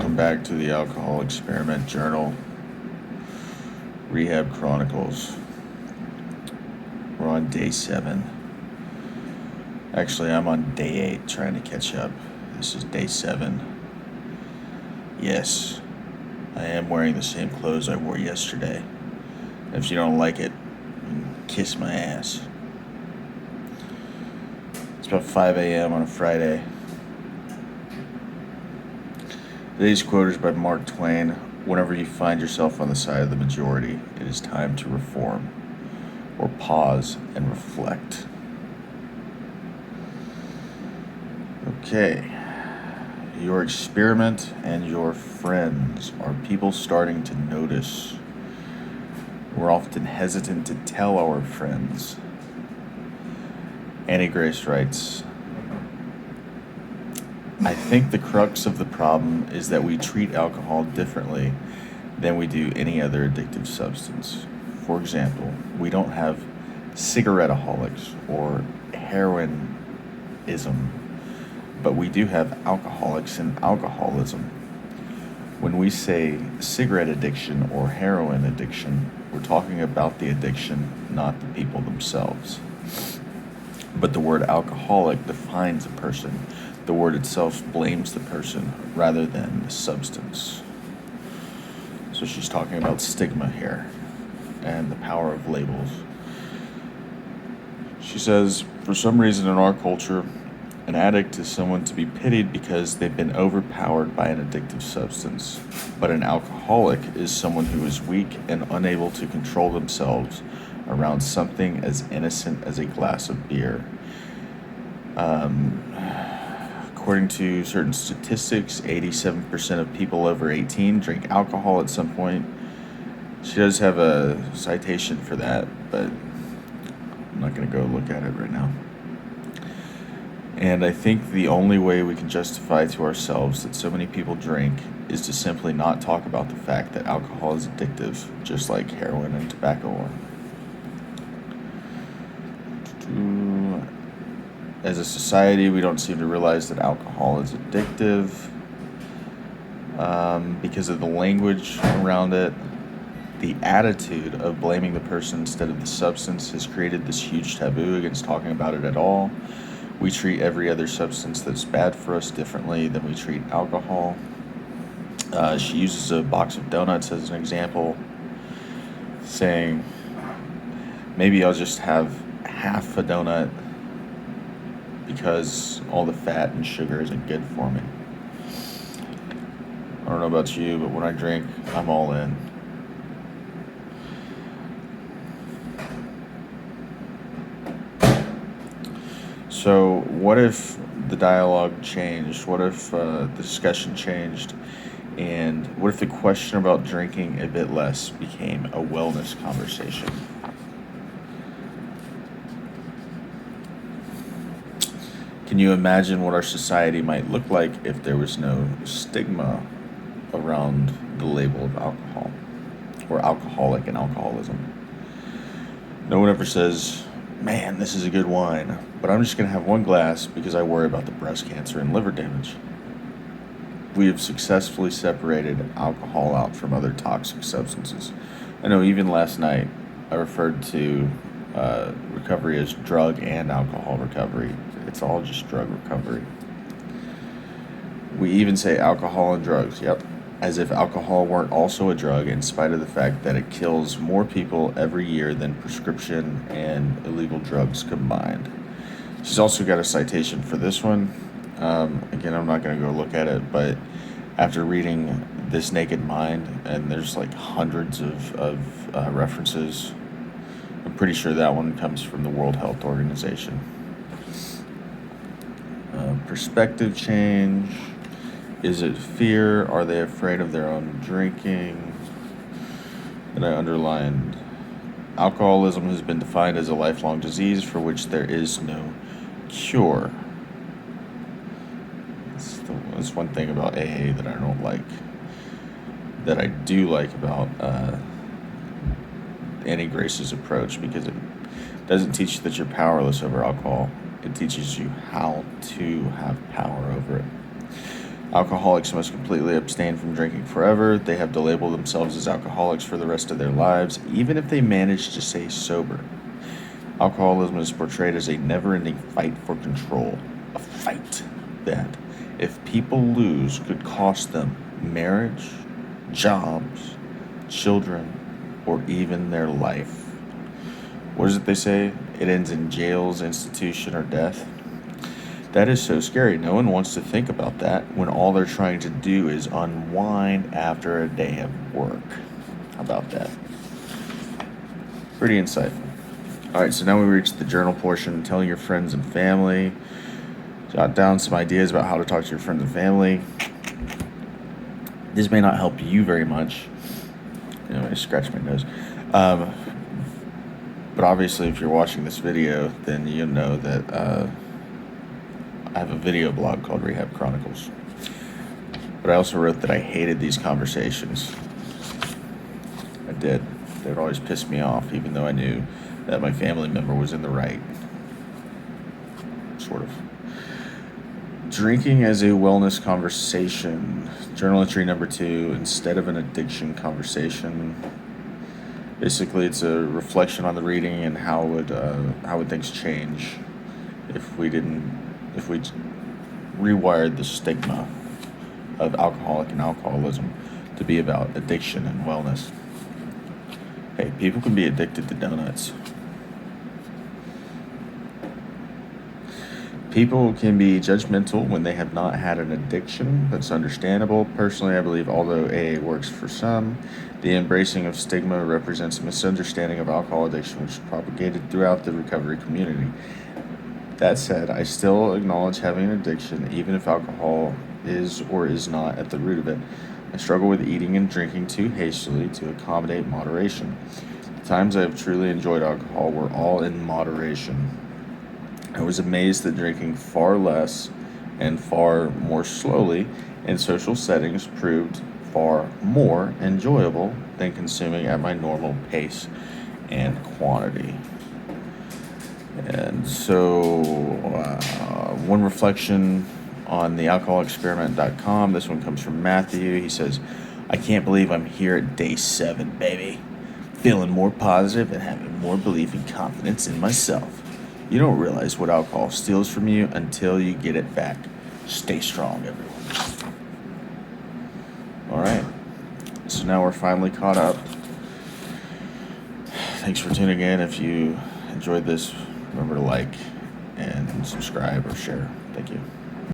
Welcome back to the Alcohol Experiment Journal, Rehab Chronicles. We're on day 7. Actually, I'm on day 8 trying to catch up. This is day 7. Yes, I am wearing the same clothes I wore yesterday. If you don't like it, you can kiss my ass. It's about 5 a.m. on a Friday. Today's quote is by Mark Twain. Whenever you find yourself on the side of the majority, it is time to reform, or pause and reflect. Okay. Your experiment and your friends are people starting to notice. We're often hesitant to tell our friends. Annie Grace writes, I think the crux of the problem is that we treat alcohol differently than we do any other addictive substance. For example, we don't have cigarette-aholics or heroinism, but we do have alcoholics and alcoholism. When we say cigarette addiction or heroin addiction, we're talking about the addiction, not the people themselves. But the word alcoholic defines a person. The word itself blames the person rather than the substance. So she's talking about stigma here and the power of labels. She says, for some reason in our culture, an addict is someone to be pitied because they've been overpowered by an addictive substance. But an alcoholic is someone who is weak and unable to control themselves around something as innocent as a glass of beer. According to certain statistics, 87% of people over 18 drink alcohol at some point. She does have a citation for that, but I'm not going to go look at it right now. And I think the only way we can justify to ourselves that so many people drink is to simply not talk about the fact that alcohol is addictive, just like heroin and tobacco are. As a society, we don't seem to realize that alcohol is addictive because of the language around it. The attitude of blaming the person instead of the substance has created this huge taboo against talking about it at all. We treat every other substance that's bad for us differently than we treat alcohol. She uses a box of donuts as an example, saying, maybe I'll just have half a donut because all the fat and sugar isn't good for me. I don't know about you, but when I drink, I'm all in. So what if the dialogue changed? What if the discussion changed? And what if the question about drinking a bit less became a wellness conversation? Can you imagine what our society might look like if there was no stigma around the label of alcohol or alcoholic and alcoholism? No one ever says, man, this is a good wine, but I'm just going to have one glass because I worry about the breast cancer and liver damage. We have successfully separated alcohol out from other toxic substances. I know even last night I referred to recovery as drug and alcohol recovery. It's all just drug recovery. We even say alcohol and drugs, as if alcohol weren't also a drug in spite of the fact that it kills more people every year than prescription and illegal drugs combined. She's also got a citation for this one. Again, I'm not going to go look at it, but after reading This Naked Mind, and there's like hundreds of references, I'm pretty sure that one comes from the World Health Organization. Perspective change. Is it fear? Are they afraid of their own drinking? And I underlined, alcoholism has been defined as a lifelong disease for which there is no cure. That's one thing about AA that I don't like. That I do like about Annie Grace's approach, because it doesn't teach you that you're powerless over alcohol. It teaches you how to have power over it. Alcoholics must completely abstain from drinking forever. They have to label themselves as alcoholics for the rest of their lives, even if they manage to stay sober. Alcoholism is portrayed as a never-ending fight for control, a fight that, if people lose, could cost them marriage, jobs, children, or even their life. What is it they say? It ends in jails, institution, or death. That is so scary. No one wants to think about that when all they're trying to do is unwind after a day of work. How about that? Pretty insightful. All right, so now we reach the journal portion, telling your friends and family. Jot down some ideas about how to talk to your friends and family. This may not help you very much. I scratch my nose. But obviously, if you're watching this video, then you know that I have a video blog called Rehab Chronicles. But I also wrote that I hated these conversations. I did. They would always piss me off, even though I knew that my family member was in the right. Sort of. Drinking as a wellness conversation. Journal entry number 2, instead of an addiction conversation. Basically, it's a reflection on the reading and how would things change if we rewired the stigma of alcoholic and alcoholism to be about addiction and wellness. Hey, people can be addicted to donuts. People can be judgmental when they have not had an addiction. That's understandable. Personally, I believe although AA works for some, the embracing of stigma represents a misunderstanding of alcohol addiction, which is propagated throughout the recovery community. That said, I still acknowledge having an addiction, even if alcohol is or is not at the root of it. I struggle with eating and drinking too hastily to accommodate moderation. The times I have truly enjoyed alcohol were all in moderation. I was amazed that drinking far less and far more slowly in social settings proved far more enjoyable than consuming at my normal pace and quantity. And so, one reflection on the alcoholexperiment.com. This one comes from Matthew. He says, I can't believe I'm here at day 7, baby. Feeling more positive and having more belief and confidence in myself. You don't realize what alcohol steals from you until you get it back. Stay strong, everyone. All right. So now we're finally caught up. Thanks for tuning in. If you enjoyed this, remember to like and subscribe or share. Thank you.